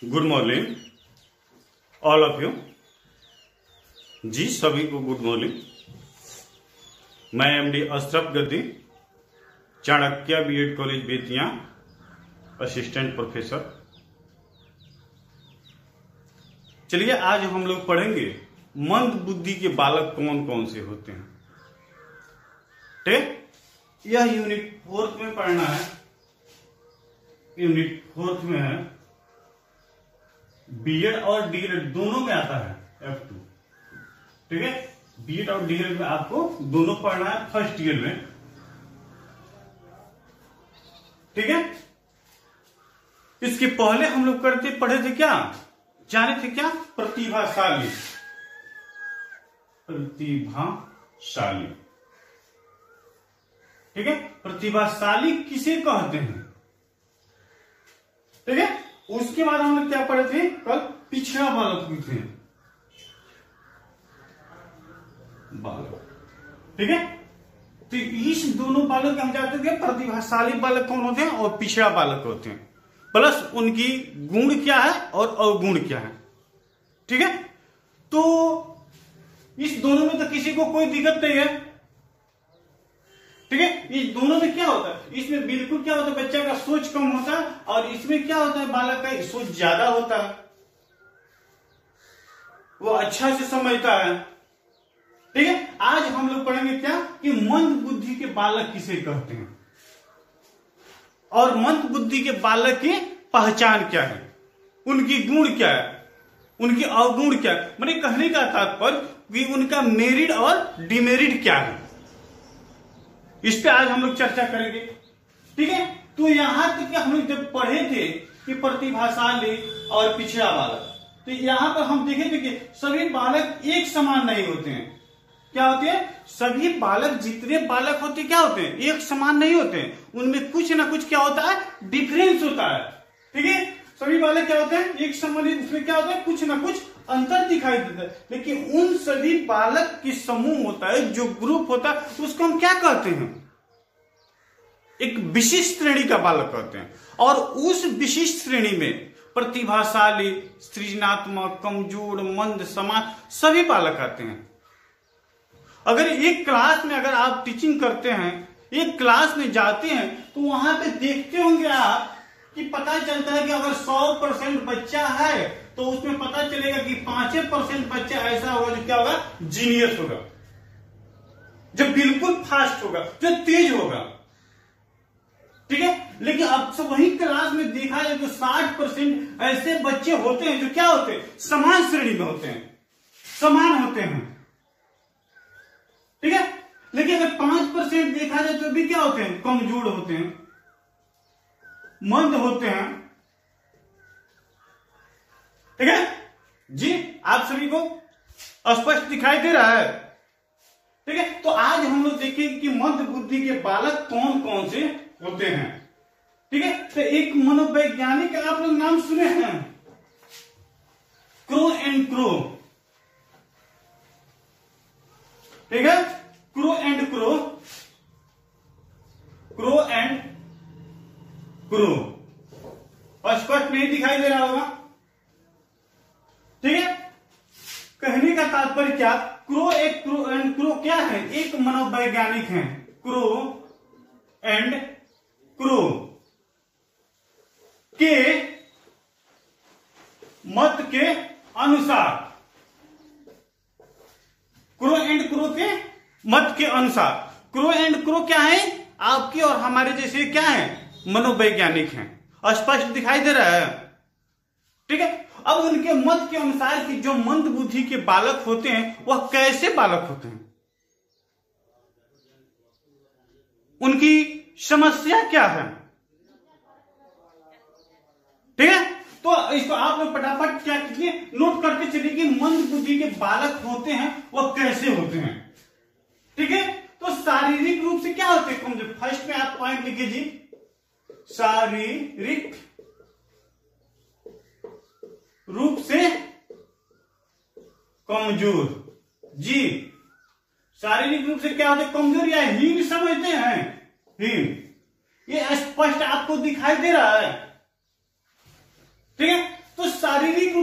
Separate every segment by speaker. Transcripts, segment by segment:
Speaker 1: Good morning all of you. जी सभी को गुड मॉर्निंग। मैं MD Ashraf Gaddi, Chanakya BEd college Bettiah, assistant professor. चलिए आज हम लोग पढ़ेंगे मंद बुद्धि के बालक कौन कौन से होते हैं। ठीक, यह यूनिट 4 में पढ़ना है। यूनिट 4 में है, बीएड और डीएड दोनों में आता है F2। ठीक है, बीएड और डीएड में आपको दोनों पढ़ना है फर्स्ट ईयर में। ठीक है, इसके पहले हम लोग पढ़े थे क्या, जाने थे क्या, प्रतिभाशाली। प्रतिभाशाली, ठीक है, प्रतिभाशाली किसे कहते हैं। ठीक है, उसके बाद हम लोग क्या पढ़े थे कल, पिछड़ा बालक भी थे बालक। ठीक है, तो इस दोनों बालक हम जानते थे, प्रतिभाशाली बालक कौन होते हैं और पिछड़ा बालक होते हैं, प्लस उनकी गुण क्या है और अवगुण क्या है। ठीक है, तो इस दोनों में तो किसी को कोई दिक्कत नहीं है। ठीक है, इस दोनों में क्या होता है, इसमें बिल्कुल क्या होता है, बच्चा का सोच कम होता है, और इसमें क्या होता है, बालक का सोच ज्यादा होता है, वो अच्छा से समझता है। ठीक है, आज हम लोग पढ़ेंगे क्या कि मंद बुद्धि के बालक किसे कहते हैं और मंद बुद्धि के बालक की पहचान क्या है, उनकी गुण क्या है, उनकी अवगुण क्या है। मैंने कहने का तात्पर्य कि उनका मेरिट और डिमेरिट क्या है, इस पे आज हम लोग चर्चा करेंगे। ठीक है, तो यहां तक हम लोग जब पढ़े थे कि प्रतिभाशाली और पिछड़ा बालक, तो यहां पर हम देखे थे कि सभी बालक एक समान नहीं होते हैं। क्या होते हैं, सभी बालक, जितने बालक होते क्या होते हैं, एक समान नहीं होते हैं, उनमें कुछ ना कुछ क्या होता है, डिफरेंस होता है। ठीक है, सभी बालक क्या होते हैं, एक समान, उसमें क्या होता है, कुछ ना कुछ अंतर दिखाई देता है। लेकिन उन सभी बालक की समूह होता है, जो ग्रुप होता है, उसको हम क्या कहते हैं, एक विशिष्ट श्रेणी का बालक कहते हैं। और उस विशिष्ट श्रेणी में प्रतिभाशाली, सृजनात्मक, कमजोर, मंद, समान सभी बालक आते हैं। अगर एक क्लास में अगर आप टीचिंग करते हैं, एक क्लास में जाते हैं, तो वहां पे देखते होंगे आप कि पता चलता है कि अगर 100% बच्चा है तो उसमें पता चलेगा कि 5% बच्चा ऐसा होगा जो क्या होगा, जीनियस होगा, जो बिल्कुल फास्ट होगा, जो तेज होगा। ठीक है, लेकिन अब से वही क्लास में देखा जाए तो 60% ऐसे बच्चे होते हैं जो क्या होते हैं, समान श्रेणी में होते हैं, समान होते हैं। ठीक है, लेकिन अगर 5% देखा जाए तो भी क्या होते हैं, कमजोर होते हैं, मंद होते हैं। ठीक है जी, आप सभी को स्पष्ट दिखाई दे रहा है। ठीक है, तो आज हम लोग देखेंगे कि मंद बुद्धि के बालक कौन कौन से होते हैं। ठीक है, तो एक मनोवैज्ञानिक आप लोग नाम सुने हैं, क्रो एंड क्रो। ठीक है, crow and crow, crow and crow, स्पष्ट नहीं दिखाई दे रहा होगा। ठीक है, कहने का तात्पर्य क्या, क्रो एक क्रो एंड क्रो क्या है, एक मनोवैज्ञानिक है, क्रो एंड क्रो के मत के अनुसार, क्रो एंड क्रो के मत के अनुसार, क्रो एंड क्रो क्या है, आपके और हमारे जैसे क्या है, मनोवैज्ञानिक हैं। स्पष्ट दिखाई दे रहा है। ठीक है, अब उनके मत के अनुसार कि जो मंद बुद्धि के बालक होते हैं वह कैसे बालक होते हैं, उनकी समस्या क्या है। ठीक है, तो इसको आप लोग फटाफट क्या कीजिए, नोट करके चलिए कि मंद बुद्धि के बालक होते हैं वह कैसे होते हैं। ठीक है, तो शारीरिक रूप से क्या होते हैं कमजोर। फर्स्ट में आप पॉइंट लिखिए जी, शारीरिक रूप से कमजोर। जी, शारीरिक रूप से क्या होते हैं, कमजोर या हीन समझते हैं, हीन। ये स्पष्ट आपको दिखाई दे रहा है। ठीक है, तो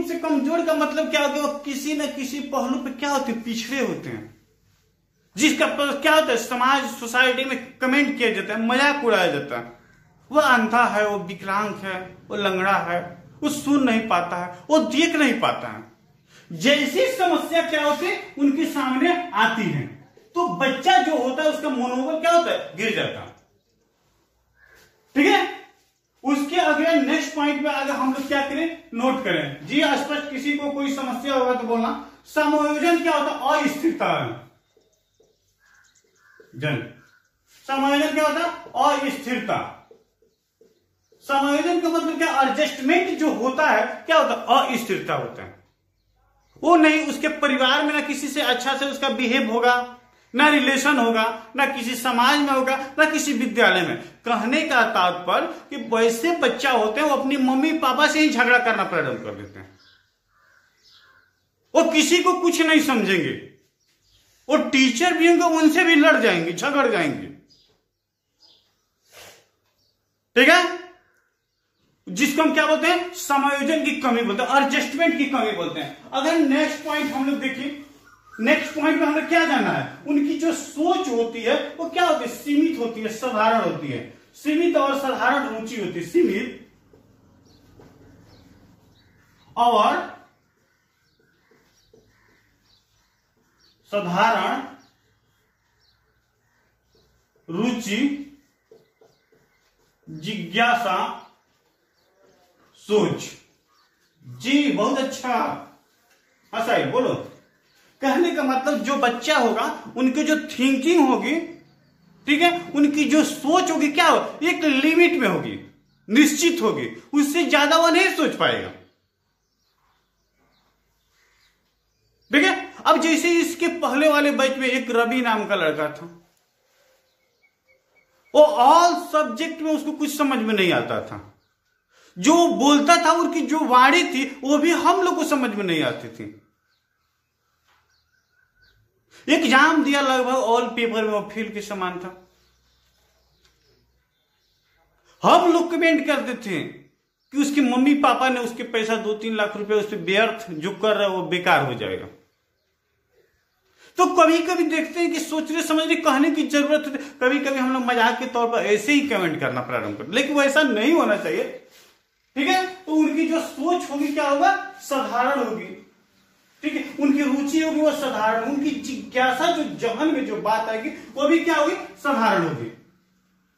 Speaker 1: रूप से कमजोर का मतलब क्या होता है, वो किसी न किसी पहलू पे क्या होते हैं, पिछड़े होते हैं, जिसका क्या होता है, समाज सोसाइटी में कमेंट किया जाता है, मजाक उड़ाया जाता है। वो अंधा है, वो विकलांग है, वो लंगड़ा है, वो सुन नहीं पाता है, वो देख नहीं पाता है। जैसी समस्या क्या होती है उनके सामने आती है, तो बच्चा जो होता है उसका मनोबल क्या होता है, गिर जाता है। ठीक है, उसके अगले नेक्स्ट पॉइंट में अगर हम लोग क्या करें, नोट करें जी। स्पष्ट किसी को कोई समस्या होगा तो बोलना। समायोजन क्या होता है, अस्थिरता जन। समायोजन क्या होता है, अस्थिरता। समायोजन का मतलब क्या, एडजस्टमेंट जो होता है क्या होता है, अस्थिरता होता है। वो नहीं, उसके परिवार में ना किसी से अच्छा से उसका बिहेव होगा, ना रिलेशन होगा, ना किसी समाज में होगा, ना किसी विद्यालय में। कहने का तात्पर्य कि वैसे बच्चा होते हैं वो अपनी मम्मी पापा से ही झगड़ा करना प्रारंभ कर देते हैं। वो किसी को कुछ नहीं समझेंगे, वो टीचर भी होंगे उनसे भी लड़ जाएंगे, झगड़ जाएंगे। ठीक है, जिसको हम क्या बोलते हैं, समायोजन की कमी बोलते हैं, एडजस्टमेंट की कमी बोलते हैं। अगर नेक्स्ट पॉइंट हम लोग देखिए, नेक्स्ट पॉइंट में हमें क्या जानना है, उनकी जो सोच होती है वो क्या होती है, सीमित होती है, साधारण होती है। सीमित और साधारण रुचि होती है, सीमित और साधारण रुचि, जिज्ञासा, सोच। जी बहुत अच्छा, हाँ साहिब बोलो। कहने का मतलब जो बच्चा होगा उनकी जो थिंकिंग होगी, ठीक है, उनकी जो सोच होगी क्या हो, एक लिमिट में होगी, निश्चित होगी, उससे ज्यादा वो नहीं सोच पाएगा। ठीक है, अब जैसे इसके पहले वाले बैच में एक रवि नाम का लड़का था, वो ऑल सब्जेक्ट में उसको कुछ समझ में नहीं आता था, जो बोलता था उनकी जो वाणी थी वो भी हम लोग को समझ में नहीं आती थी। एग्जाम दिया, लगभग ऑल पेपर में वो फेल के समान था। हम लोग कमेंट करते थे कि उसके मम्मी पापा ने उसके पैसा 2-3 लाख रुपए उस पर व्यर्थ जो कर रहा है वो बेकार हो जाएगा। तो कभी कभी देखते हैं कि सोचने समझने कहने की जरूरत है, कभी कभी हम लोग मजाक के तौर पर ऐसे ही कमेंट करना प्रारंभ करते, लेकिन वो ऐसा नहीं होना चाहिए। ठीक है, तो उनकी जो सोच होगी क्या होगा, साधारण होगी। ठीक है, उनकी रुचि होगी वो साधारण, उनकी जिज्ञासा जो जहन में जो बात आएगी वो भी क्या होगी, साधारण होगी।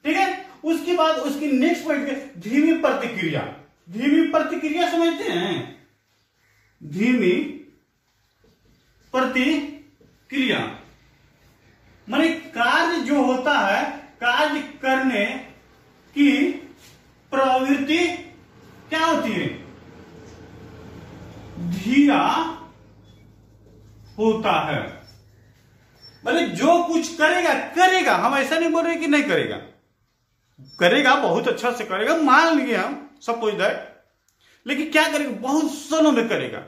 Speaker 1: ठीक है, उसके बाद उसकी नेक्स्ट पॉइंट है धीमी प्रतिक्रिया। धीमी प्रतिक्रिया समझते हैं, धीमी प्रतिक्रिया माने कार्य जो होता है, कार्य करने की प्रवृत्ति क्या होती है, धीरा होता है। मतलब जो कुछ करेगा करेगा, हम ऐसा नहीं बोल रहे कि नहीं करेगा, करेगा, बहुत अच्छा से करेगा, मान लिए हम सपोज दैट, लेकिन क्या करेगा, बहुत स्लो में करेगा।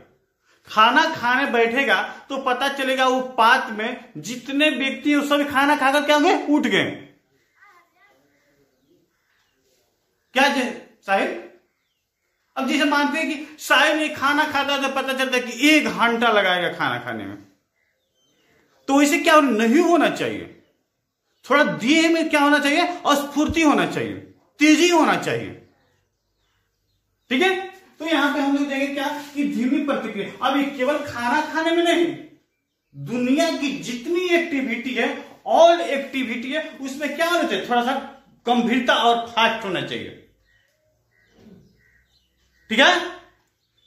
Speaker 1: खाना खाने बैठेगा तो पता चलेगा वो पात में जितने व्यक्ति हैं सब खाना खाकर क्या हो गए, उठ गए। क्या साहिब, अब जैसे मानते हैं कि साहिब ने खाना खाता है तो पता चलता है कि 1 घंटा लगाएगा खाना खाने में, तो इसे क्या नहीं होना चाहिए, थोड़ा देह में क्या होना चाहिए, स्फूर्ति होना चाहिए, तेजी होना चाहिए। ठीक है, तो यहां पे हम लोग देखेंगे क्या कि धीमी प्रतिक्रिया। अब ये केवल खाना खाने में नहीं, दुनिया की जितनी एक्टिविटी है, ऑल एक्टिविटी है, उसमें क्या होना चाहिए, थोड़ा सा गंभीरता और फास्ट होना चाहिए। ठीक है,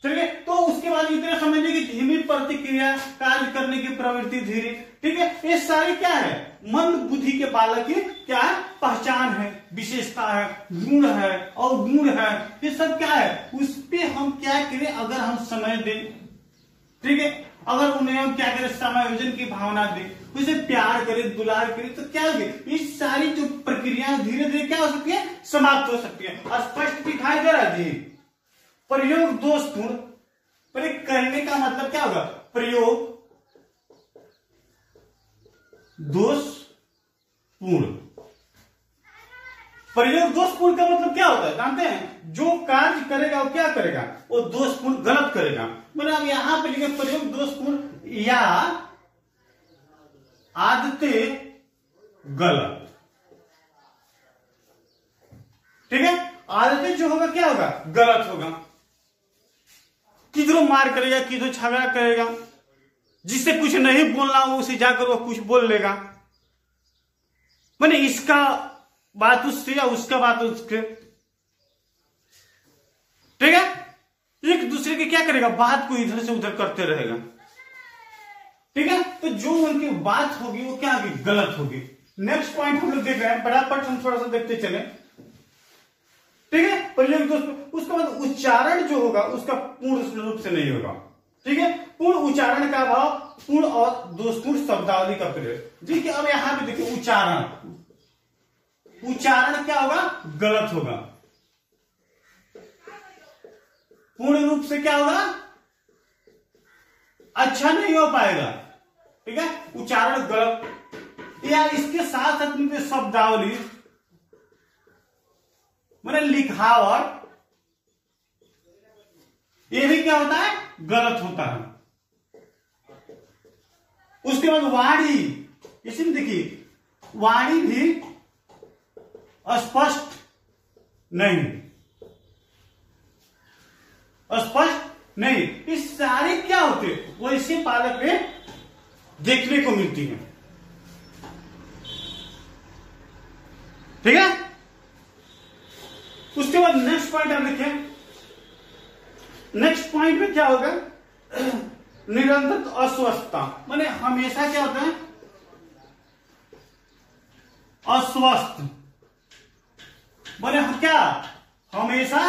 Speaker 1: चलिए, तो उसके बाद इतना समझिए कि धीमी प्रतिक्रिया, कार्य करने की प्रवृत्ति धीरे। ठीक है, ये सारे क्या है, मंद बुद्धि के बालक की क्या है, पहचान है, विशेषता है, गुण है, और गुण है, ये सब क्या है, उस पे हम क्या करें, अगर हम समय दें। ठीक है, अगर उन्हें हम क्या करें, समायोजन की भावना दें, उसे प्यार करें, दुलार करें, तो क्या होगी, ये सारी जो प्रक्रियाएं धीरे धीरे क्या हो सकती है, समाप्त हो सकती है। स्पष्ट दिखाई दे रहा जी। प्रयोग दोषपूर्ण, प्रयोग करने का मतलब क्या होगा, प्रयोग दोषपूर्ण, प्रयोग दोषपूर्ण का मतलब क्या होता है जानते हैं? जो कार्य करेगा वो क्या करेगा? वो दोषपूर्ण गलत करेगा। मतलब अब यहां पे लिखे प्रयोग दोषपूर्ण या आदतें गलत। ठीक है, आदतें जो होगा क्या होगा? गलत होगा। किधरों मार करेगा, किधरों झगड़ा करेगा, जिससे कुछ नहीं बोलना हो उसे जाकर वो कुछ बोल लेगा। मैंने इसका बात उससे या उसका बात उसके। ठीक है, एक दूसरे के क्या करेगा? बात को इधर से उधर करते रहेगा। ठीक है, तो जो उनकी बात होगी वो क्या होगी? गलत होगी। नेक्स्ट पॉइंट हम लोग देख रहे हैं, फटाफट हम थोड़ा सा देखते चले। ठीक है, प्रयोग दोष। उसके बाद उच्चारण जो होगा उसका पूर्ण रूप से नहीं होगा। ठीक है, पूर्ण उच्चारण का अभाव, पूर्ण और दोषपूर्ण शब्दावली का प्रयोग। जी कि अब यहां पे देखिए उच्चारण, उच्चारण क्या होगा? गलत होगा। पूर्ण रूप से क्या होगा? अच्छा नहीं हो पाएगा। ठीक है, उच्चारण गलत। या इसके साथ साथ में शब्दावली मैंने लिखावट, ये भी क्या होता है? गलत होता है। उसके बाद वाणी, इसमें देखिए वाणी भी स्पष्ट नहीं, स्पष्ट नहीं। इस सारे क्या होते? वो इसी पालक में देखने को मिलती है। ठीक है, उसके बाद नेक्स्ट पॉइंट आप देखें। नेक्स्ट पॉइंट में क्या होगा? निरंतर अस्वस्थता, माने हमेशा क्या होता है? अस्वस्थ, माने क्या? हमेशा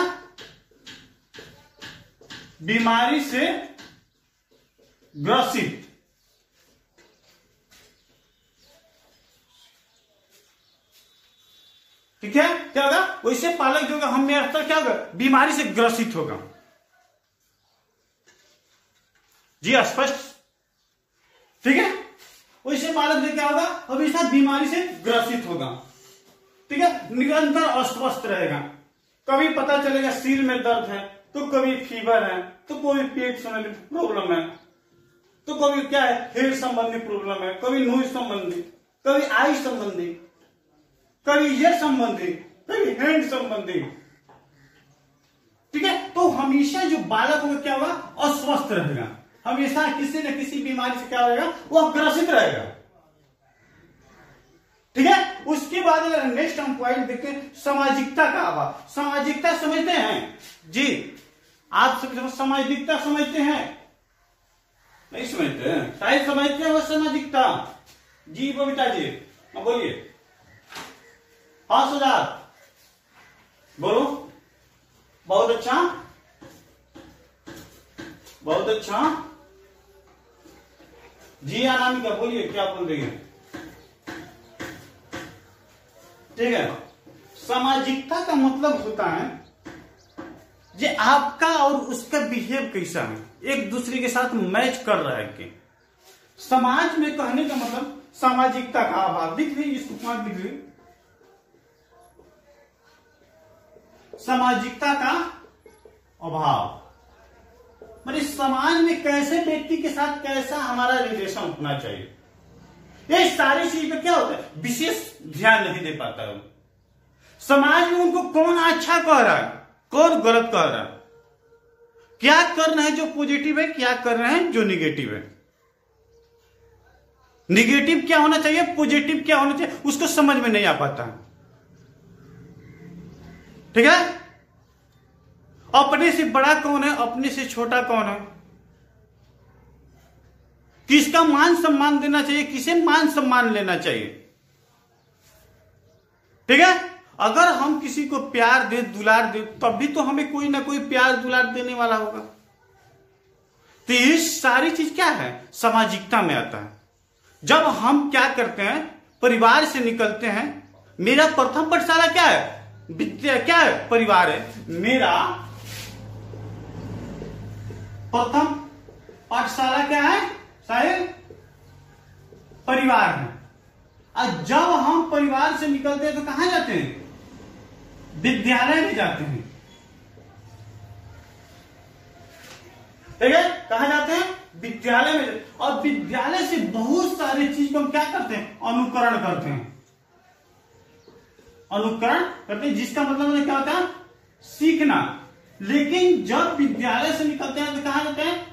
Speaker 1: बीमारी से ग्रसित। ठीक है, क्या होगा? वैसे पालक जो होगा हमेशा क्या होगा? बीमारी से ग्रसित होगा। जी स्पष्ट। ठीक है, वैसे पालक जो क्या होगा? हमेशा बीमारी से ग्रसित होगा। ठीक है, निरंतर अस्वस्थ रहेगा। कभी पता चलेगा सिर में दर्द है, तो कभी फीवर है, तो कोई पेट संबंधी प्रॉब्लम है, तो कभी क्या है? हेड संबंधी प्रॉब्लम है, कभी नोज संबंधी, कभी आई संबंधी, कभी ये संबंधी, कभी हैंड संबंधी। ठीक है, तो हमेशा जो बालक होगा क्या होगा? अस्वस्थ रहेगा। हमेशा किसी न किसी बीमारी से क्या रहेगा? वह ग्रसित रहेगा। ठीक है, उसके बाद अगर नेक्स्ट हम पॉइंट देखें, सामाजिकता का अभाव। सामाजिकता समझते हैं जी? आप सब सामाजिकता समझते हैं? नहीं समझते हैं? शायद समझते हैं वो सामाजिकता। जी बबीता जी बोलिए। हाँ सुजात बोलो। बहुत अच्छा, बहुत अच्छा। जी अनामिका बोलिए, क्या बोल रही है? ठीक है, सामाजिकता का मतलब होता है जे आपका और उसका बिहेव कैसा है, एक दूसरे के साथ मैच कर रहा है कि समाज में कहने का मतलब सामाजिकता का अभाव। दिख रही इसको पॉइंट दिख रही, सामाजिकता का अभाव मतलब समाज में कैसे व्यक्ति के साथ कैसा हमारा रिलेशन होना चाहिए, ये सारी चीज पे क्या होता है? विशेष ध्यान नहीं दे पाता है। समाज में उनको कौन अच्छा कह रहा है, कौन गलत कह रहा है, क्या कर रहे हैं जो पॉजिटिव है, क्या कर रहे हैं जो निगेटिव है। निगेटिव क्या होना चाहिए, पॉजिटिव क्या होना चाहिए, उसको समझ में नहीं आ पाता है। ठीक है, अपने से बड़ा कौन है, अपने से छोटा कौन है, किसका मान सम्मान देना चाहिए, किसे मान सम्मान लेना चाहिए। ठीक है, अगर हम किसी को प्यार दे, दुलार दे, तब भी तो हमें कोई ना कोई प्यार दुलार देने वाला होगा। तो ये सारी चीज क्या है, सामाजिकता में आता है। जब हम क्या करते हैं, परिवार से निकलते हैं, मेरा प्रथम पाठशाला क्या है, विद्या क्या है, परिवार है। मेरा प्रथम पाठशाला क्या है, शायद परिवार है। और जब हम परिवार से निकलते हैं तो कहां जाते हैं, विद्यालय में जाते हैं, ठीक है, कहा जाते हैं विद्यालय में। और विद्यालय से बहुत सारी चीज को हम क्या करते हैं, अनुकरण करते हैं, अनुकरण करते हैं, जिसका मतलब क्या होता है, सीखना। लेकिन जब विद्यालय से निकलते हैं तो कहा जाते हैं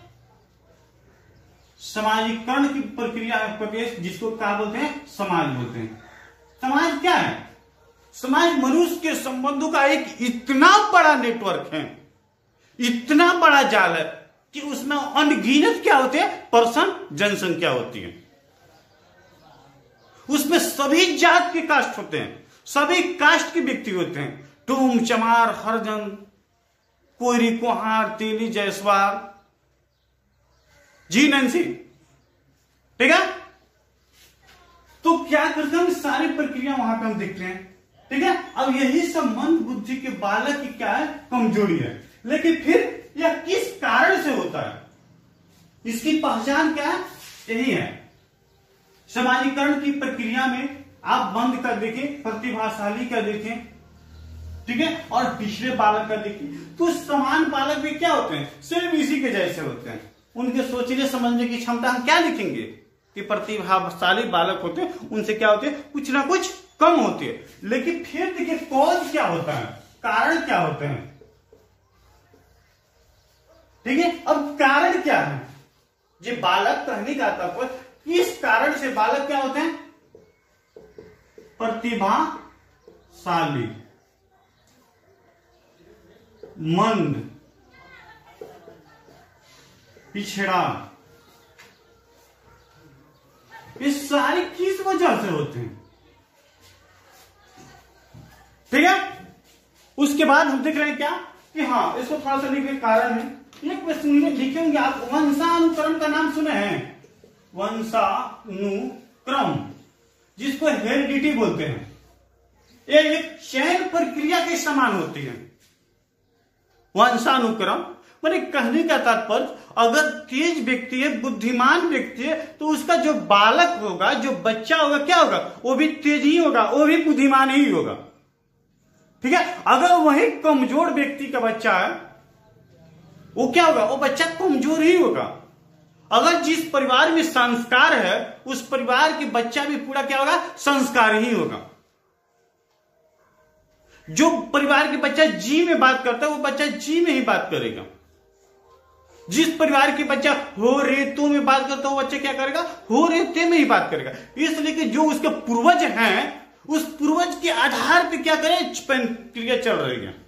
Speaker 1: समाजीकरण की प्रक्रिया प्रवेश, जिसको क्या बोलते हैं, समाज बोलते हैं। समाज क्या है, समाज मनुष्य के संबंधों का एक इतना बड़ा नेटवर्क है, इतना बड़ा जाल है कि उसमें अनगिनत क्या होते हैं, पर्सन, जनसंख्या होती है। उसमें सभी जात के कास्ट होते हैं, सभी कास्ट के व्यक्ति होते हैं, टूम, चमार, हरजन, कोयरी, कुहार, तेली, जायसवाल, जी नैन्सी, ठीक है। तो क्या करते हैं, सारी प्रक्रिया वहां पे हम देखते हैं, ठीक है। अब यही सब मंद बुद्धि के बालक की क्या है, कमजोरी है। लेकिन फिर यह किस कारण से होता है, इसकी पहचान क्या है, यही है। समाजीकरण की प्रक्रिया में आप मंद का देखें, प्रतिभाशाली का देखें, ठीक है, और पिछड़े बालक का देखें, तो समान बालक भी क्या होते हैं, सिर्फ इसी के जैसे होते हैं। उनके सोचने समझने की क्षमता हम क्या लिखेंगे कि प्रतिभाशाली बालक होते हैं, उनसे क्या होते हैं, कुछ ना कुछ कम होती है। लेकिन फिर देखिए कॉज क्या होता है, कारण क्या होते हैं, ठीक है। अब कारण क्या है, ये बालक कहने का तात्पर्य, किस कारण से बालक क्या होते हैं, प्रतिभाशाली, मंद, पिछड़ा, ये सारी किस वजह से होते हैं, ठीक है। उसके बाद हम देख रहे हैं क्या कि हाँ, इसको थोड़ा सा लिखने कारण है, एक क्वेश्चन में लिखे होंगे आप, वंशानुक्रम का नाम सुने हैं, वंशानुक्रम, जिसको हेरिडिटी बोलते हैं। ये एक चयन प्रक्रिया के समान होती है वंशानुक्रम। मैंने कहने का तात्पर्य, अगर तेज व्यक्ति है, बुद्धिमान व्यक्ति है, तो उसका जो बालक होगा, जो बच्चा होगा, क्या होगा, वो भी तेज ही होगा, वो भी बुद्धिमान ही होगा, ठीक है। अगर वही कमजोर व्यक्ति का बच्चा है, वो क्या होगा, वो बच्चा कमजोर ही होगा। अगर जिस परिवार में संस्कार है, उस परिवार के बच्चा भी पूरा क्या होगा, संस्कार ही होगा। जो परिवार के बच्चा जी में बात करता है, वो बच्चा जी में ही बात करेगा। जिस परिवार के बच्चा हो रे तो में बात करता है, वो बच्चा क्या करेगा, हो रे ते में ही बात करेगा। इसलिए कि जो उसके पूर्वज हैं, उस पूर्वज के आधार पे क्या करें, प्रक्रिया चल रही है,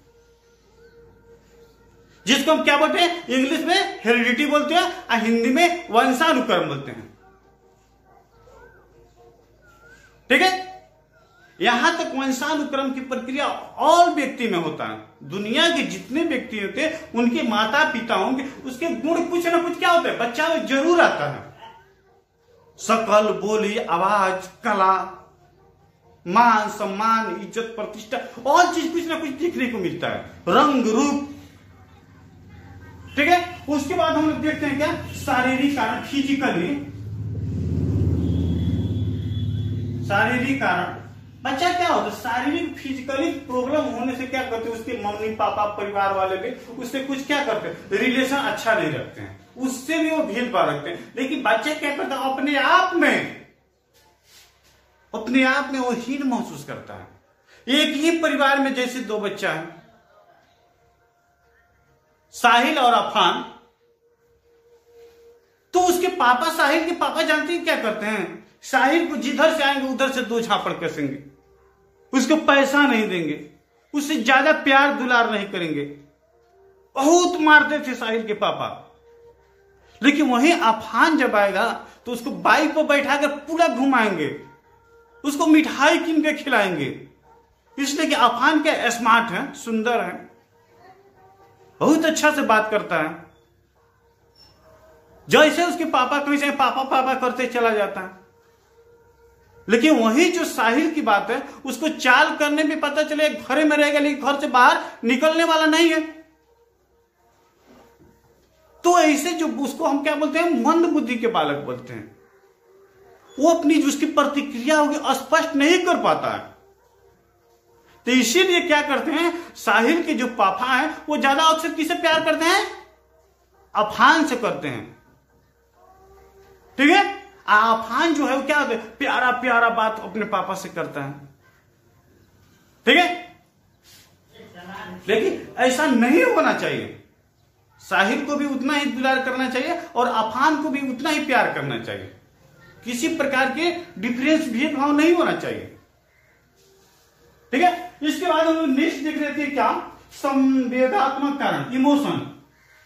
Speaker 1: जिसको हम क्या बोलते हैं, इंग्लिश में हेरिडिटी बोलते हैं और हिंदी में वंशानुक्रम बोलते हैं, ठीक है। यहां तक वंशानुक्रम की प्रक्रिया ऑल व्यक्ति में होता है। दुनिया के जितने व्यक्ति होते हैं, उनके माता पिता होंगे, उसके गुण कुछ ना कुछ क्या होता है, बच्चा में जरूर आता है। शकल, बोली, आवाज, कला, मान, सम्मान, इज्जत, प्रतिष्ठा, और चीज कुछ ना कुछ देखने को मिलता है, रंग रूप, ठीक है। उसके बाद हम लोग देखते हैं क्या, शारीरिक कारण, फिजिकली, शारीरिक कारण। बच्चा क्या होता है, शारीरिक फिजिकली प्रॉब्लम होने से क्या करते हैं, उसके मम्मी पापा परिवार वाले भी उससे कुछ क्या करते हैं, रिलेशन अच्छा नहीं रखते हैं, उससे भी वो भेदभाव रखते हैं। लेकिन बच्चा क्या करता है, अपने आप में वो हीन महसूस करता है। एक ही परिवार में जैसे दो बच्चा है, साहिल और अफान, तो उसके पापा, साहिल के पापा जानते हैं क्या करते हैं, साहिल को जिधर से आएंगे उधर से दो झापड़ कसेंगे, उसको पैसा नहीं देंगे, उससे ज्यादा प्यार दुलार नहीं करेंगे, बहुत मारते थे साहिल के पापा। लेकिन वहीं अफान जब आएगा तो उसको बाइक पर बैठाकर पूरा घुमाएंगे, उसको मिठाई कीन के खिलाएंगे, इसलिए कि अफान क्या स्मार्ट है, सुंदर है, बहुत अच्छा से बात करता है। जैसे उसके पापा कहीं से पापा पापा करते चला जाता है। लेकिन वही जो साहिल की बात है, उसको चाल करने में पता चले घर में रहेगा, लेकिन घर से बाहर निकलने वाला नहीं है। तो ऐसे जो उसको हम क्या बोलते हैं, मंद बुद्धि के बालक बोलते हैं। वो अपनी जो उसकी प्रतिक्रिया होगी स्पष्ट नहीं कर पाता है। तो इसीलिए क्या करते हैं, साहिल के जो पापा हैं वो ज्यादा अक्सर किससे प्यार करते हैं, अफान से करते हैं। ठीक है, अफान जो है वो क्या होता है, प्यारा प्यारा बात अपने पापा से करता है। ठीक है, लेकिन ऐसा नहीं होना चाहिए। साहिल को भी उतना ही दुलार करना चाहिए और अफान को भी उतना ही प्यार करना चाहिए। किसी प्रकार के डिफरेंस भेदभाव नहीं होना चाहिए। ठीक है, इसके बाद हम लोग नेक्स्ट देख रहे थे क्या, संवेगात्मक कारण, इमोशन,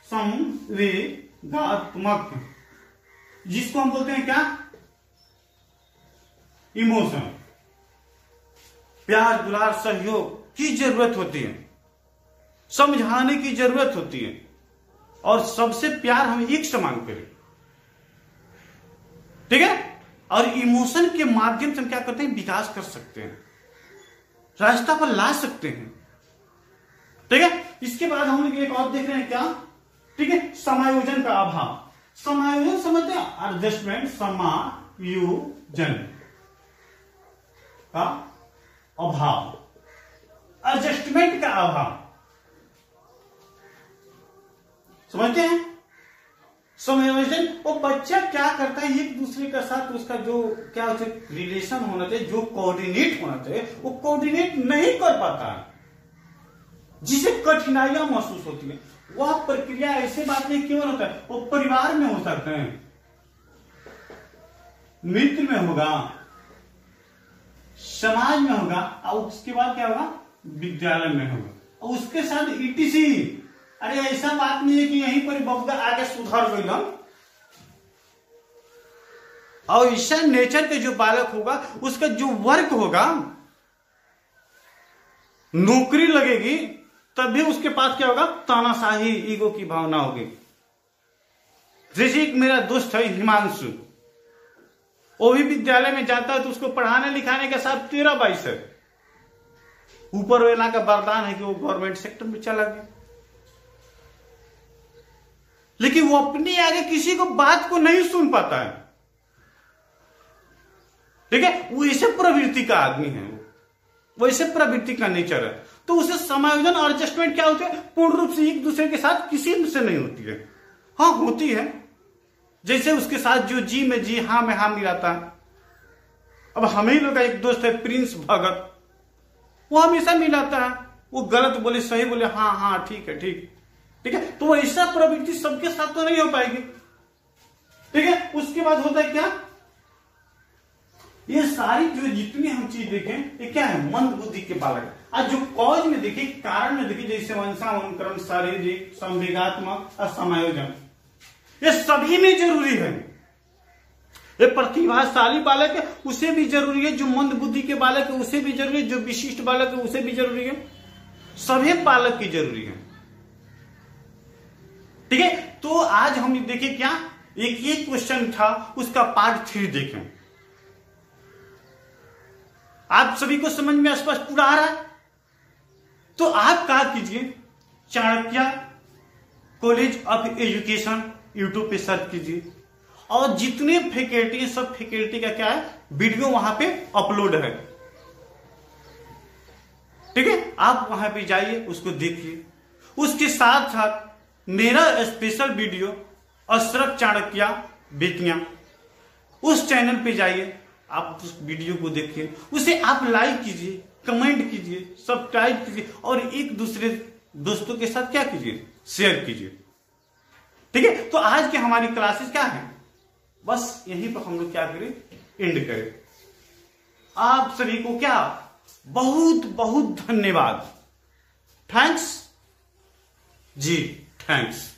Speaker 1: संवेगात्मक, जिसको हम बोलते हैं क्या, इमोशन। प्यार दुलार सहयोग की जरूरत होती है, समझाने की जरूरत होती है, और सबसे प्यार हम एक समान करें। ठीक है, और इमोशन के माध्यम से हम क्या करते हैं, विकास कर सकते हैं, रास्ता पर ला सकते हैं। ठीक है, इसके बाद हम लोग एक और देख रहे हैं क्या, ठीक है, समायोजन का अभाव। समायोजन समझते हैं, एडजस्टमेंट, समायोजन का अभाव, एडजस्टमेंट का अभाव, समझते हैं। समायोजन, वो बच्चा क्या करता है एक दूसरे के साथ, उसका जो क्या होता है रिलेशन होना चाहिए, जो कोऑर्डिनेट होना चाहिए, वो कोऑर्डिनेट नहीं कर पाता है, जिसे कठिनाइयां महसूस होती है। वह प्रक्रिया ऐसे बात नहीं केवल होता है, वो परिवार में हो सकते हैं, मित्र में होगा, समाज में होगा, और उसके बाद क्या होगा, विद्यालय में होगा, और उसके साथ ईटीसी। अरे ऐसा बात नहीं है कि यहीं पर बबुआ आगे सुधर गई, और ऐसा नेचर के जो बालक होगा उसका जो वर्क होगा, नौकरी लगेगी, तभी उसके पास क्या होगा, तानाशाही, ईगो की भावना होगी। जैसे एक मेरा दोस्त है हिमांशु, वो भी विद्यालय में जाता है तो उसको पढ़ाने लिखाने के साथ 13-22 है, ऊपर वाला का वरदान है कि वो गवर्नमेंट सेक्टर में चला गया, लेकिन वो अपने आगे किसी को बात को नहीं सुन पाता है। ठीक है, वो ऐसे प्रवृत्ति का आदमी है, वो ऐसे प्रवृत्ति का नेचर है, तो उसे समायोजन और एडजस्टमेंट क्या होती है, पूर्ण रूप से एक दूसरे के साथ किसी से नहीं होती है। हाँ होती है, जैसे उसके साथ जो जी में जी, हाँ में हाँ मिलाता है। अब हमें लोग का एक दोस्त है प्रिंस भगत, वो हमेशा मिलाता है, वो गलत बोले सही बोले, हाँ हाँ ठीक है ठीक, ठीक है, तो ऐसा प्रवृत्ति सबके साथ तो नहीं हो पाएगी। ठीक है, उसके बाद होता है क्या, ये सारी जो जितनी हम चीज देखें ये क्या है, मंद बुद्धि के बालक। आज जो कॉज में देखिए, कारण में देखिए, जैसे वंशानुक्रम, शारीरिक, संवेगात्मक और समायोजन, ये सभी में जरूरी है। ये प्रतिभाशाली बालक है उसे भी जरूरी है, जो मंद बुद्धि के बालक है उसे भी जरूरी है, जो विशिष्ट बालक है उसे भी जरूरी है, सभी बालक की जरूरी है। ठीक है, तो आज हम देखिए क्या, एक क्वेश्चन था, उसका पार्ट 3 देखें। आप सभी को समझ में स्पष्ट पूरा आ रहा है? तो आप क्या कीजिए, Chanakya college of education YouTube पे सर्च कीजिए, और जितने फैकल्टी, सब फैकल्टी का क्या है, वीडियो वहां पे अपलोड है। ठीक है, आप वहां पे जाइए, उसको देखिए। उसके साथ साथ मेरा स्पेशल वीडियो अशरफ चाणक्य बेतिया, उस चैनल पे जाइए, आप उस वीडियो को देखिए, उसे आप लाइक कीजिए, कमेंट कीजिए, सब्सक्राइब कीजिए, और एक दूसरे दोस्तों के साथ क्या कीजिए, शेयर कीजिए। ठीक है, तो आज की हमारी क्लासेस क्या है, बस यहीं पर हम लोग क्या करें, एंड करें। आप सभी को क्या बहुत बहुत धन्यवाद, थैंक्स जी, थैंक्स।